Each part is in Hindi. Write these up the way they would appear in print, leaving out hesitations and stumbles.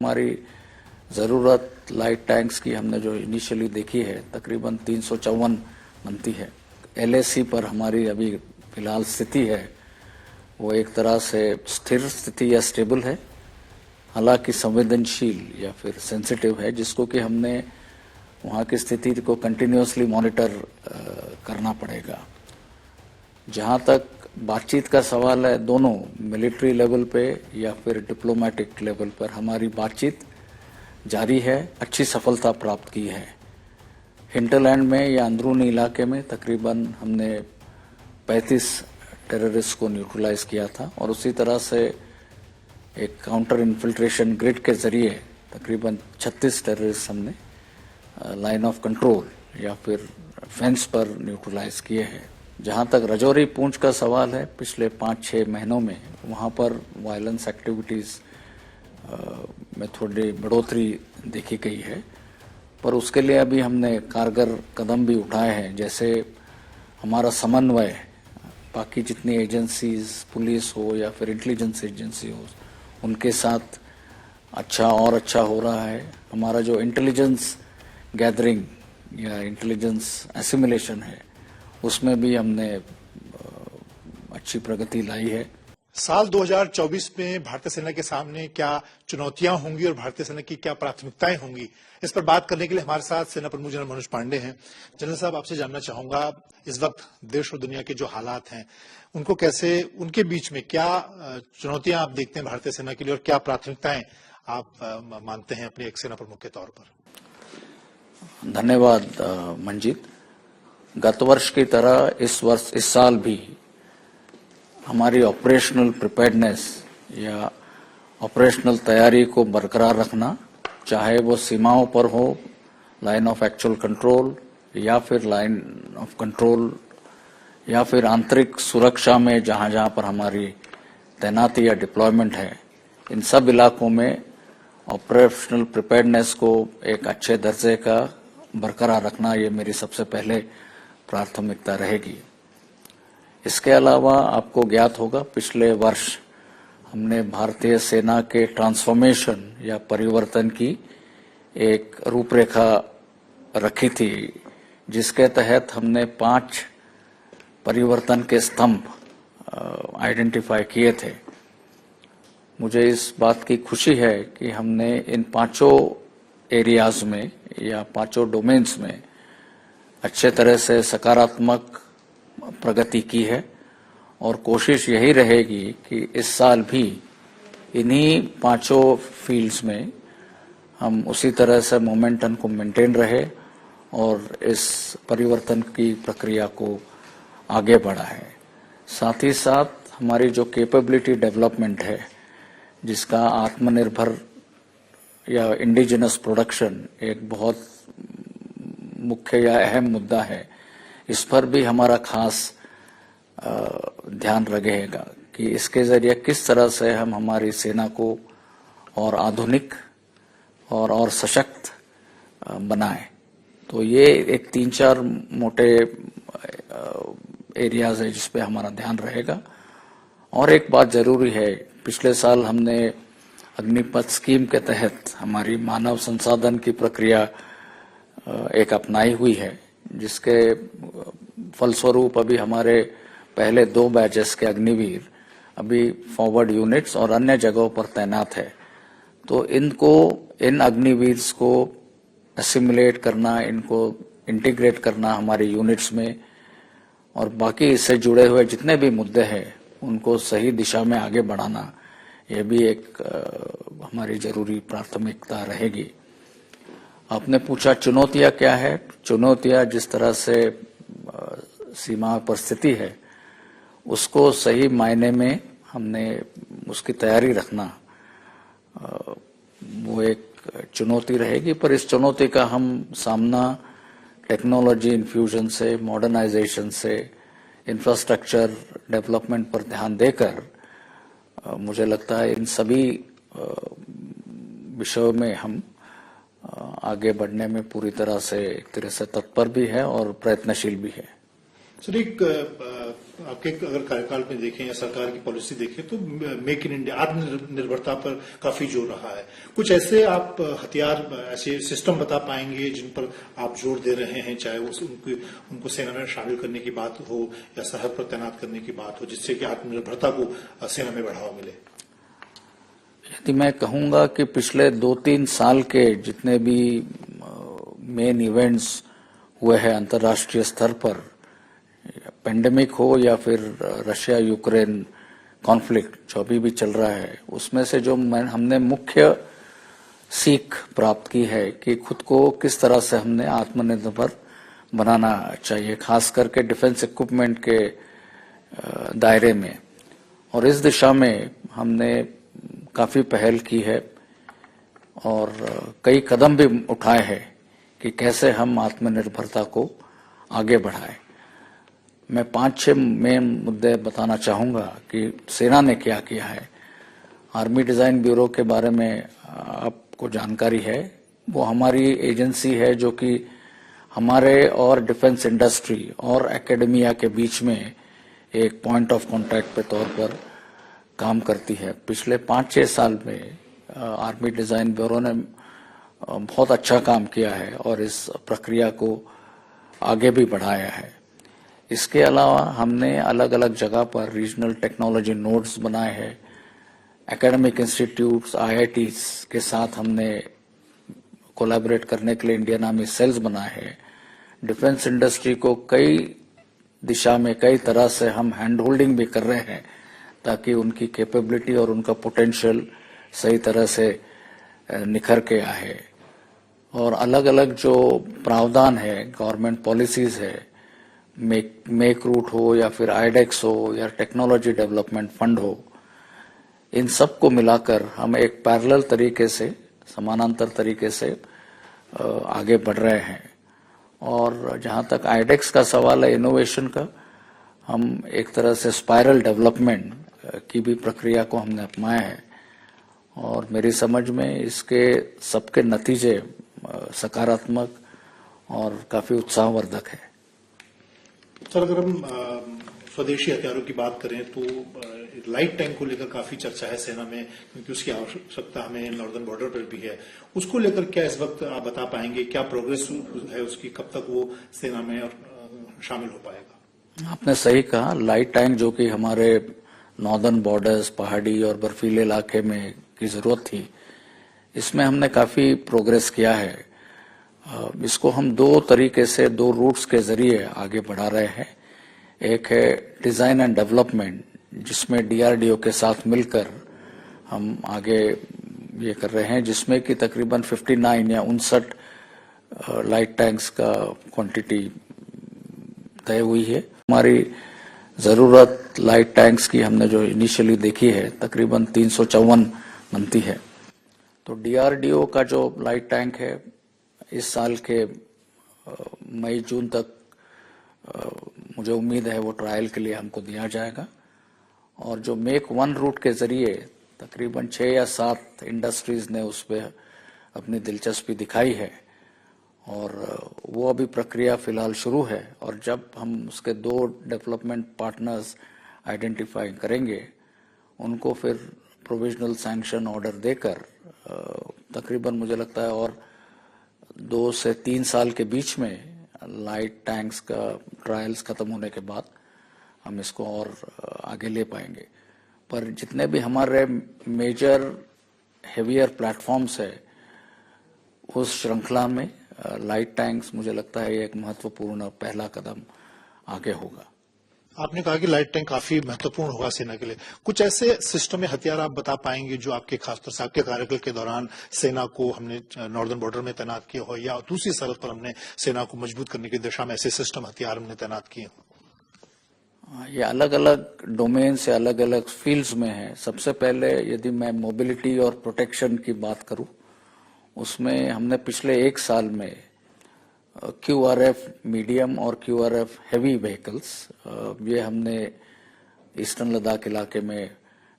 हमारी ज़रूरत लाइट टैंक्स की हमने जो इनिशियली देखी है तकरीबन 354 बनती है। LAC पर हमारी अभी फिलहाल स्थिति है वो एक तरह से स्थिर स्थिति या स्टेबल है, हालांकि संवेदनशील या फिर सेंसिटिव है, जिसको कि हमने वहाँ की स्थिति को कंटिन्यूसली मॉनिटर करना पड़ेगा। जहाँ तक बातचीत का सवाल है, दोनों मिलिट्री लेवल पे या फिर डिप्लोमेटिक लेवल पर हमारी बातचीत जारी है, अच्छी सफलता प्राप्त की है। हिंटरलैंड में या अंदरूनी इलाके में तकरीबन हमने 35 टेररिस्ट को न्यूट्रलाइज किया था और उसी तरह से एक काउंटर इन्फिल्ट्रेशन ग्रिड के जरिए तकरीबन 36 टेररिस्ट हमने लाइन ऑफ कंट्रोल या फिर फेंस पर न्यूट्रलाइज किए हैं। जहां तक राजौरी पूंछ का सवाल है, पिछले 5-6 महीनों में वहां पर वायलेंस एक्टिविटीज में थोड़ी बढ़ोतरी देखी गई है, पर उसके लिए अभी हमने कारगर कदम भी उठाए हैं। जैसे हमारा समन्वय बाकी जितनी एजेंसीज, पुलिस हो या फिर इंटेलिजेंस एजेंसी हो, उनके साथ अच्छा हो रहा है। हमारा जो इंटेलिजेंस गैदरिंग या इंटेलिजेंस एसिमुलेशन है, उसमें भी हमने अच्छी प्रगति लाई है। साल 2024 में भारतीय सेना के सामने क्या चुनौतियां होंगी और भारतीय सेना की क्या प्राथमिकताएं होंगी, इस पर बात करने के लिए हमारे साथ सेना प्रमुख जनरल मनोज पांडे हैं। जनरल साहब, आपसे जानना चाहूंगा, इस वक्त देश और दुनिया के जो हालात हैं उनको कैसे, उनके बीच में क्या चुनौतियां आप देखते हैं भारतीय सेना के लिए और क्या प्राथमिकताएं आप मानते हैं अपने एक सेना प्रमुख के तौर पर? धन्यवाद मंजीत। गत वर्ष की तरह इस साल भी हमारी ऑपरेशनल प्रिपेयर्डनेस या ऑपरेशनल तैयारी को बरकरार रखना, चाहे वो सीमाओं पर हो, लाइन ऑफ एक्चुअल कंट्रोल या फिर लाइन ऑफ कंट्रोल या फिर आंतरिक सुरक्षा में जहां जहां पर हमारी तैनाती या डिप्लॉयमेंट है, इन सब इलाकों में ऑपरेशनल प्रिपेयर्डनेस को एक अच्छे दर्जे का बरकरार रखना, ये मेरी सबसे पहले प्राथमिकता रहेगी। इसके अलावा आपको ज्ञात होगा, पिछले वर्ष हमने भारतीय सेना के ट्रांसफॉर्मेशन या परिवर्तन की एक रूपरेखा रखी थी, जिसके तहत हमने 5 परिवर्तन के स्तंभ आइडेंटिफाई किए थे। मुझे इस बात की खुशी है कि हमने इन 5 एरियाज में या 5 डोमेन्स में अच्छे तरह से सकारात्मक प्रगति की है और कोशिश यही रहेगी कि इस साल भी इन्हीं 5 फील्ड्स में हम उसी तरह से मोमेंटम को मेंटेन रहे और इस परिवर्तन की प्रक्रिया को आगे बढ़ाए। साथ ही साथ हमारी जो कैपेबिलिटी डेवलपमेंट है, जिसका आत्मनिर्भर या इंडिजिनस प्रोडक्शन एक बहुत मुख्य या अहम मुद्दा है, इस पर भी हमारा खास ध्यान रहेगा कि इसके जरिए किस तरह से हम हमारी सेना को और आधुनिक और सशक्त बनाएं। तो ये एक 3-4 मोटे एरियाज है जिस पे हमारा ध्यान रहेगा। और एक बात जरूरी है, पिछले साल हमने अग्निपथ स्कीम के तहत हमारी मानव संसाधन की प्रक्रिया एक अपनाई हुई है, जिसके फलस्वरूप अभी हमारे पहले 2 बैचेस के अग्निवीर अभी फॉरवर्ड यूनिट्स और अन्य जगहों पर तैनात है। तो इन अग्निवीर्स को एसिमुलेट करना, इनको इंटीग्रेट करना हमारी यूनिट्स में, और बाकी इससे जुड़े हुए जितने भी मुद्दे हैं उनको सही दिशा में आगे बढ़ाना, यह भी एक हमारी जरूरी प्राथमिकता रहेगी। आपने पूछा चुनौतियां क्या है। चुनौतियां जिस तरह से सीमा पर स्थिति है, उसको सही मायने में हमने उसकी तैयारी रखना, वो एक चुनौती रहेगी। पर इस चुनौती का हम सामना टेक्नोलॉजी इन्फ्यूजन से, मॉडर्नाइजेशन से, इंफ्रास्ट्रक्चर डेवलपमेंट पर ध्यान देकर, मुझे लगता है इन सभी विषयों में हम आगे बढ़ने में पूरी तरह से तत्पर भी है और प्रयत्नशील भी है। सर, एक आपके अगर कार्यकाल में देखें या सरकार की पॉलिसी देखें तो मेक इन इंडिया आत्मनिर्भरता पर काफी जोर रहा है। कुछ ऐसे आप हथियार, ऐसे सिस्टम बता पाएंगे जिन पर आप जोर दे रहे हैं, चाहे उनको सेना में शामिल करने की बात हो या सरहद पर तैनात करने की बात हो, जिससे कि आत्मनिर्भरता को सेना में बढ़ावा मिले? यदि मैं कहूंगा कि पिछले 2-3 साल के जितने भी मेन इवेंट्स हुए हैं अंतर्राष्ट्रीय स्तर पर, पेंडेमिक हो या फिर रशिया यूक्रेन कॉन्फ्लिक्ट जो अभी भी चल रहा है, उसमें से जो हमने मुख्य सीख प्राप्त की है कि खुद को किस तरह से हमने आत्मनिर्भर बनाना चाहिए, खास करके डिफेंस इक्विपमेंट के दायरे में। और इस दिशा में हमने काफी पहल की है और कई कदम भी उठाए हैं कि कैसे हम आत्मनिर्भरता को आगे बढ़ाएं। मैं 5-6 मेन मुद्दे बताना चाहूंगा कि सेना ने क्या किया है। आर्मी डिजाइन ब्यूरो के बारे में आपको जानकारी है, वो हमारी एजेंसी है जो कि हमारे और डिफेंस इंडस्ट्री और एकेडमिया के बीच में एक पॉइंट ऑफ कांटेक्ट के तौर पर काम करती है। पिछले 5-6 साल में आर्मी डिजाइन ब्यूरो ने बहुत अच्छा काम किया है और इस प्रक्रिया को आगे भी बढ़ाया है। इसके अलावा हमने अलग अलग जगह पर रीजनल टेक्नोलॉजी नोड्स बनाए हैं। एकेडमिक इंस्टीट्यूट्स, IITs के साथ हमने कोलैबोरेट करने के लिए इंडियन आर्मी सेल्स बनाए हैं। डिफेंस इंडस्ट्री को कई दिशा में कई तरह से हम हैंड होल्डिंग भी कर रहे हैं ताकि उनकी कैपेबिलिटी और उनका पोटेंशियल सही तरह से निखर के आए। और अलग अलग जो प्रावधान है, गवर्नमेंट पॉलिसीज है, मेक रूट हो या फिर आईडेक्स हो या टेक्नोलॉजी डेवलपमेंट फंड हो, इन सब को मिलाकर हम एक पैरेलल तरीके से, समानांतर तरीके से आगे बढ़ रहे हैं। और जहां तक आईडेक्स का सवाल है, इनोवेशन का, हम एक तरह से स्पाइरल डेवलपमेंट की भी प्रक्रिया को हमने अपनाया है और मेरी समझ में इसके सबके नतीजे सकारात्मक और काफी उत्साहवर्धक है। सर, अगर हम स्वदेशी हथियारों की बात करें तो लाइट टैंक को लेकर काफी चर्चा है सेना में, क्योंकि उसकी आवश्यकता हमें नॉर्दर्न बॉर्डर पर भी है। उसको लेकर क्या इस वक्त आप बता पाएंगे, क्या प्रोग्रेस है उसकी, कब तक वो सेना में शामिल हो पाएगा? आपने सही कहा, लाइट टैंक जो कि हमारे नॉर्दर्न बॉर्डर्स, पहाड़ी और बर्फीले इलाके में की जरूरत थी, इसमें हमने काफी प्रोग्रेस किया है। इसको हम 2 तरीके से, 2 रूट्स के जरिए आगे बढ़ा रहे हैं। एक है डिजाइन एंड डेवलपमेंट, जिसमें DRDO के साथ मिलकर हम आगे ये कर रहे हैं, जिसमें कि तकरीबन 59 या 59 लाइट टैंक्स का क्वांटिटी तय हुई है। हमारी जरूरत लाइट टैंक्स की हमने जो इनिशियली देखी है, तकरीबन 354 बनती है। तो DRDO का जो लाइट टैंक है, इस साल के मई-जून तक मुझे उम्मीद है वो ट्रायल के लिए हमको दिया जाएगा। और जो मेक वन रूट के जरिए तकरीबन 6 या 7 इंडस्ट्रीज ने उस पर अपनी दिलचस्पी दिखाई है और वो अभी प्रक्रिया फिलहाल शुरू है। और जब हम उसके 2 डेवलपमेंट पार्टनर्स आइडेंटिफाई करेंगे, उनको फिर प्रोविजनल सैंक्शन ऑर्डर देकर तकरीबन मुझे लगता है और 2 से 3 साल के बीच में लाइट टैंक्स का ट्रायल्स खत्म होने के बाद हम इसको और आगे ले पाएंगे। पर जितने भी हमारे मेजर हेवियर प्लेटफॉर्म्स है, उस श्रृंखला में लाइट टैंक्स मुझे लगता है एक महत्वपूर्ण पहला कदम आगे होगा। आपने कहा कि लाइट टैंक काफी महत्वपूर्ण होगा सेना के लिए। कुछ ऐसे सिस्टम या हथियार आप बता पाएंगे जो आपके खासतौर से आपके कार्यकाल के दौरान सेना को हमने नॉर्दर्न बॉर्डर में तैनात किया हो या दूसरी सरहद पर हमने सेना को मजबूत करने की दिशा में ऐसे सिस्टम हथियार हमने तैनात किए? ये अलग अलग डोमेन से अलग अलग फील्ड्स में है। सबसे पहले यदि मैं मोबिलिटी और प्रोटेक्शन की बात करूं, उसमें हमने पिछले 1 साल में QRF मीडियम और QRF हेवी व्हीकल्स ये हमने ईस्टर्न लद्दाख इलाके में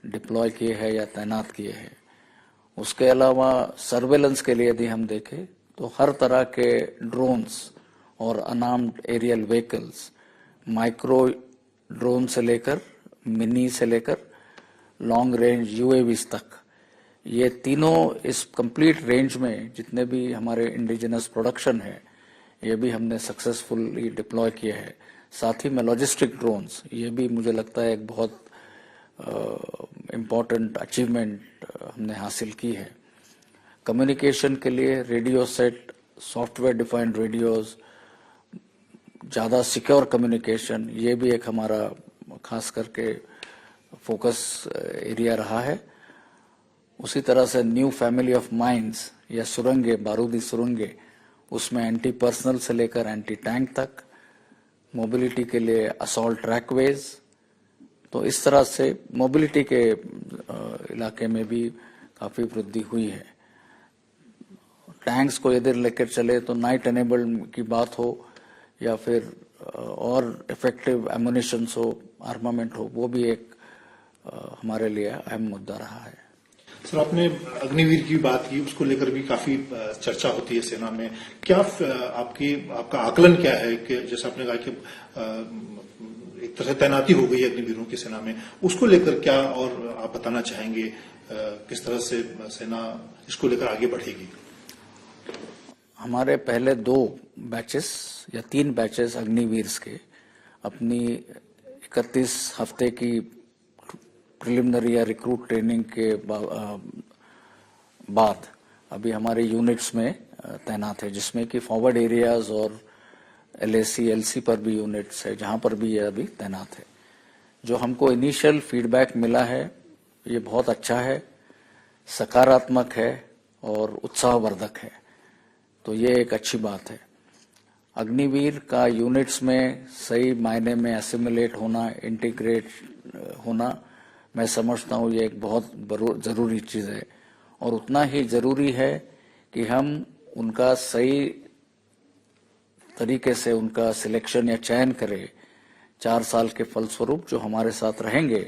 डिप्लॉय किए हैं या तैनात किए हैं। उसके अलावा सर्वेलेंस के लिए यदि हम देखें तो हर तरह के ड्रोन्स और unarmed aerial vehicles, micro drone से लेकर मिनी से लेकर लॉन्ग रेंज यूएवीज तक, ये तीनों इस कंप्लीट रेंज में जितने भी हमारे इंडिजिनस प्रोडक्शन है ये भी हमने सक्सेसफुली डिप्लॉय किए हैं। साथ ही में लॉजिस्टिक ड्रोन्स, ये भी मुझे लगता है एक बहुत इम्पोर्टेंट अचीवमेंट हमने हासिल की है। कम्युनिकेशन के लिए radio set, software defined radios, ज़्यादा सिक्योर कम्युनिकेशन, ये भी एक हमारा खास करके फोकस एरिया रहा है। उसी तरह से न्यू फैमिली ऑफ माइंस या सुरंगे, बारूदी सुरंगे, उसमें एंटी पर्सनल से लेकर एंटी टैंक तक, मोबिलिटी के लिए असॉल्ट ट्रैकवेज। तो इस तरह से मोबिलिटी के इलाके में भी काफ़ी वृद्धि हुई है। टैंक्स को इधर लेकर चले तो नाइट एनेबल्ड की बात हो या फिर और इफेक्टिव एमुनिशंस हो, आर्मामेंट हो, वो भी एक हमारे लिए अहम मुद्दा रहा है। सर, आपने अग्निवीर की बात की, उसको लेकर भी काफी चर्चा होती है सेना में। क्या आपका आकलन क्या है कि जैसे आपने कहा कि एक तरह से तैनाती हो गई है अग्निवीरों की सेना में, उसको लेकर क्या और आप बताना चाहेंगे, किस तरह से सेना इसको लेकर आगे बढ़ेगी? हमारे पहले 2 बैचेस या 3 बैचेस अग्निवीर्स के अपनी 31 हफ्ते की प्रिलिमिनरी या रिक्रूट ट्रेनिंग के बाद अभी हमारे यूनिट्स में तैनात है, जिसमें कि फॉरवर्ड एरियाज और एलएसी एलसी पर भी यूनिट्स है, जहां पर भी ये अभी तैनात है। जो हमको इनिशियल फीडबैक मिला है ये बहुत अच्छा है, सकारात्मक है और उत्साहवर्धक है, तो ये एक अच्छी बात है। अग्निवीर का यूनिट्स में सही मायने में एसिमुलेट होना, इंटीग्रेट होना, मैं समझता हूँ ये एक बहुत जरूरी चीज है। और उतना ही जरूरी है कि हम उनका सही तरीके से उनका सिलेक्शन या चयन करें 4 साल के फलस्वरूप जो हमारे साथ रहेंगे।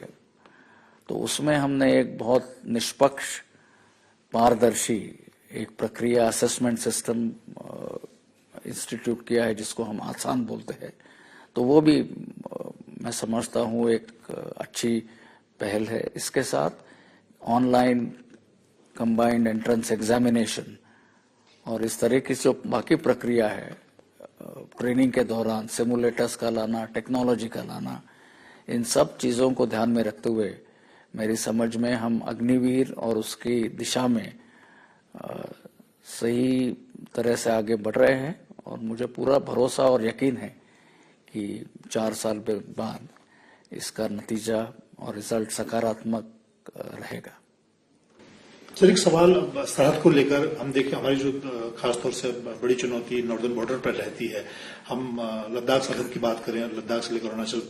तो उसमें हमने एक बहुत निष्पक्ष, पारदर्शी एक प्रक्रिया असेसमेंट सिस्टम इंस्टीट्यूट किया है, जिसको हम आसान बोलते हैं। तो वो भी मैं समझता हूँ एक अच्छी पहल है। इसके साथ ऑनलाइन कंबाइंड एंट्रेंस एग्जामिनेशन और इस तरह की जो बाकी प्रक्रिया है ट्रेनिंग के दौरान, सिमुलेटर्स का लाना, टेक्नोलॉजी का लाना, इन सब चीज़ों को ध्यान में रखते हुए मेरी समझ में हम अग्निवीर और उसकी दिशा में सही तरह से आगे बढ़ रहे हैं। और मुझे पूरा भरोसा और यकीन है कि 4 साल के बाद इसका नतीजा और रिजल्ट सकारात्मक रहेगा। सर, एक सवाल सरहद को लेकर हम देखें, हमारी जो खासतौर से बड़ी चुनौती नॉर्दर्न बॉर्डर पर रहती है। हम लद्दाख सरहद की बात करें, लद्दाख से लेकर अरुणाचल,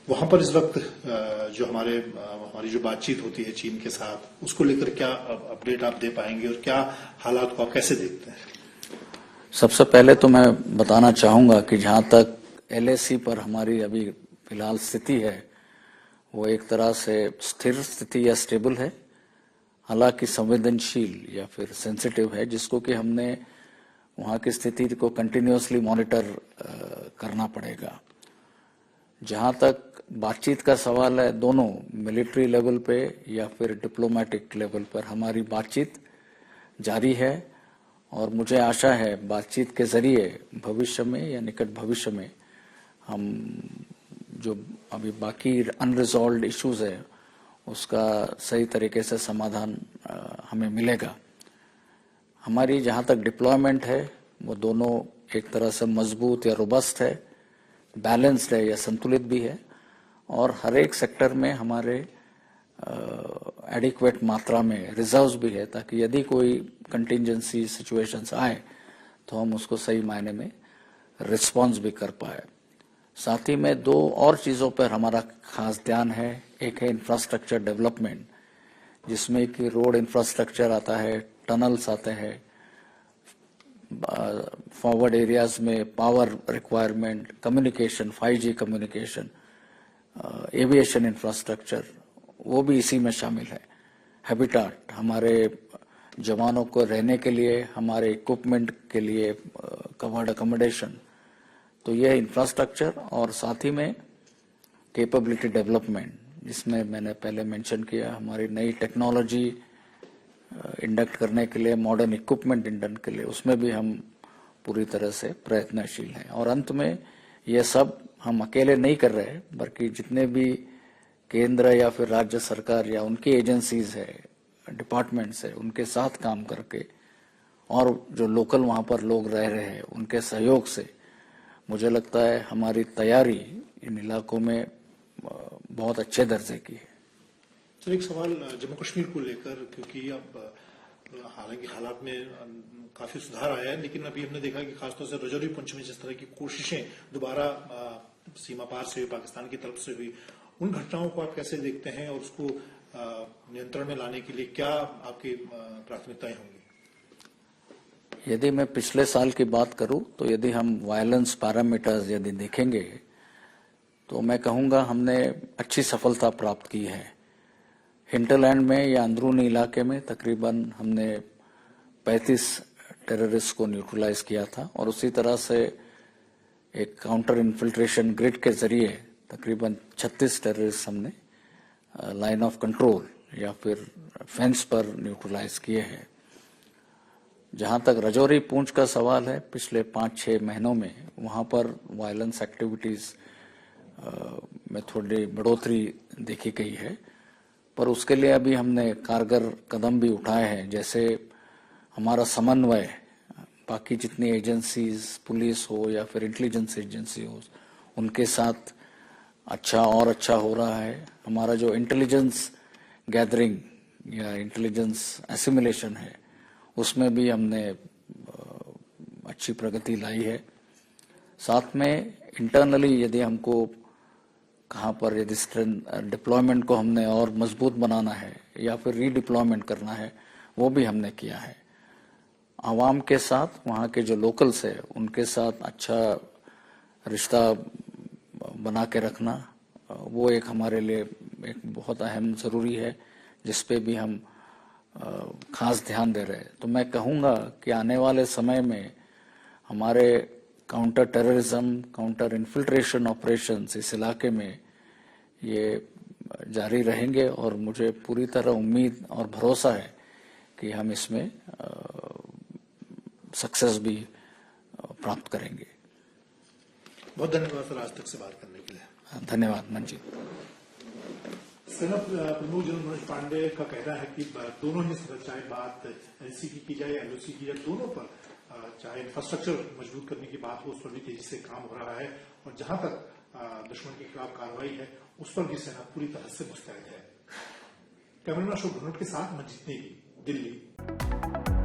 वहां पर इस वक्त जो हमारी जो बातचीत होती है चीन के साथ, उसको लेकर क्या अपडेट आप दे पाएंगे और क्या हालात को आप कैसे देखते हैं? सबसे पहले तो मैं बताना चाहूंगा कि जहां तक एलएसी पर हमारी अभी फिलहाल स्थिति है वो एक तरह से स्थिर स्थिति या स्टेबल है, हालांकि संवेदनशील या फिर सेंसिटिव है, जिसको कि हमने वहां की स्थिति को कंटिन्यूअसली मॉनिटर करना पड़ेगा। जहां तक बातचीत का सवाल है, दोनों मिलिट्री लेवल पे या फिर डिप्लोमेटिक लेवल पर हमारी बातचीत जारी है और मुझे आशा है बातचीत के जरिए भविष्य में या निकट भविष्य में हम जो अभी बाकी अनरिजॉल्व्ड इश्यूज है उसका सही तरीके से समाधान हमें मिलेगा। हमारी जहां तक डिप्लॉयमेंट है वो दोनों एक तरह से मजबूत या रोबस्ट है, बैलेंस्ड है या संतुलित भी है, और हर एक सेक्टर में हमारे एडिक्वेट मात्रा में रिजर्व्स भी है, ताकि यदि कोई कंटिंजेंसी सिचुएशंस आए तो हम उसको सही मायने में रिस्पॉन्स भी कर पाए। साथ ही में 2 और चीज़ों पर हमारा खास ध्यान है। एक है इंफ्रास्ट्रक्चर डेवलपमेंट, जिसमें कि रोड इंफ्रास्ट्रक्चर आता है, टनल्स आते हैं, फॉरवर्ड एरियाज में power requirement, communication, 5G communication, aviation infrastructure, वो भी इसी में शामिल है। हैबिटाट, हमारे जवानों को रहने के लिए, हमारे इक्विपमेंट के लिए कवर्ड अकोमोडेशन, तो यह इंफ्रास्ट्रक्चर और साथ ही में कैपेबिलिटी डेवलपमेंट, जिसमें मैंने पहले मेंशन किया, हमारी नई टेक्नोलॉजी इंडक्ट करने के लिए, मॉडर्न इक्विपमेंट इंडक्ट के लिए, उसमें भी हम पूरी तरह से प्रयत्नशील हैं। और अंत में ये सब हम अकेले नहीं कर रहे, बल्कि जितने भी केंद्र या फिर राज्य सरकार या उनकी एजेंसीज है, डिपार्टमेंट्स है, उनके साथ काम करके और जो लोकल वहां पर लोग रह रहे हैं उनके सहयोग से मुझे लगता है हमारी तैयारी इन इलाकों में बहुत अच्छे दर्जे की है। सर, एक सवाल जम्मू कश्मीर को लेकर, क्योंकि अब हालांकि हालात में काफी सुधार आया है, लेकिन अभी हमने देखा कि खासतौर से रजौरी पुंछ में जिस तरह की कोशिशें दोबारा सीमा पार से हुई, पाकिस्तान की तरफ से हुई, उन घटनाओं को आप कैसे देखते हैं और उसको नियंत्रण में लाने के लिए क्या आपकी प्राथमिकताएं होंगी? यदि मैं पिछले साल की बात करूं तो यदि हम वायलेंस पैरामीटर्स यदि देखेंगे तो मैं कहूंगा हमने अच्छी सफलता प्राप्त की है। हिंटरलैंड में या अंदरूनी इलाके में तकरीबन हमने 35 टेररिस्ट को न्यूट्रलाइज किया था और उसी तरह से एक काउंटर इन्फिल्ट्रेशन ग्रिड के जरिए तकरीबन 36 टेररिस्ट हमने लाइन ऑफ कंट्रोल या फिर फेंस पर न्यूट्रलाइज किए हैं। जहां तक रजौरी पूंछ का सवाल है, पिछले 5-6 महीनों में वहां पर वायलेंस एक्टिविटीज में थोड़ी बढ़ोतरी देखी गई है, पर उसके लिए अभी हमने कारगर कदम भी उठाए हैं। जैसे हमारा समन्वय बाकी जितनी एजेंसीज, पुलिस हो या फिर इंटेलिजेंस एजेंसी हो, उनके साथ अच्छा और अच्छा हो रहा है। हमारा जो इंटेलिजेंस गैदरिंग या इंटेलिजेंस एसिमुलेशन है, उसमें भी हमने अच्छी प्रगति लाई है। साथ में इंटरनली यदि हमको कहाँ पर यदि डिप्लॉयमेंट को हमने और मजबूत बनाना है या फिर रीडिप्लॉयमेंट करना है, वो भी हमने किया है। आवाम के साथ, वहाँ के जो लोकल्स है, उनके साथ अच्छा रिश्ता बना के रखना, वो एक हमारे लिए एक बहुत अहम जरूरी है, जिसपे भी हम खास ध्यान दे रहे हैं। तो मैं कहूँगा कि आने वाले समय में हमारे counter terrorism, counter infiltration operations इस इलाके में ये जारी रहेंगे और मुझे पूरी तरह उम्मीद और भरोसा है कि हम इसमें सक्सेस भी प्राप्त करेंगे। बहुत धन्यवाद सर, आज तक से बात करने के लिए। धन्यवाद मंजीत। सेना प्रमुख जनरल मनोज पांडे का कहना है कि दोनों ही सदस्य, चाहे बात एनसीपी की जाए, एलओसी की जाए, दोनों पर चाहे इंफ्रास्ट्रक्चर मजबूत करने की बात हो, उस पर भी तेजी से काम हो रहा है और जहां तक दुश्मन के खिलाफ कार्रवाई है, उस पर भी सेना पूरी तरह से मुस्तैद है। कैमरामैन अशोक घनौत के साथ मंजीत नेगी, दिल्ली।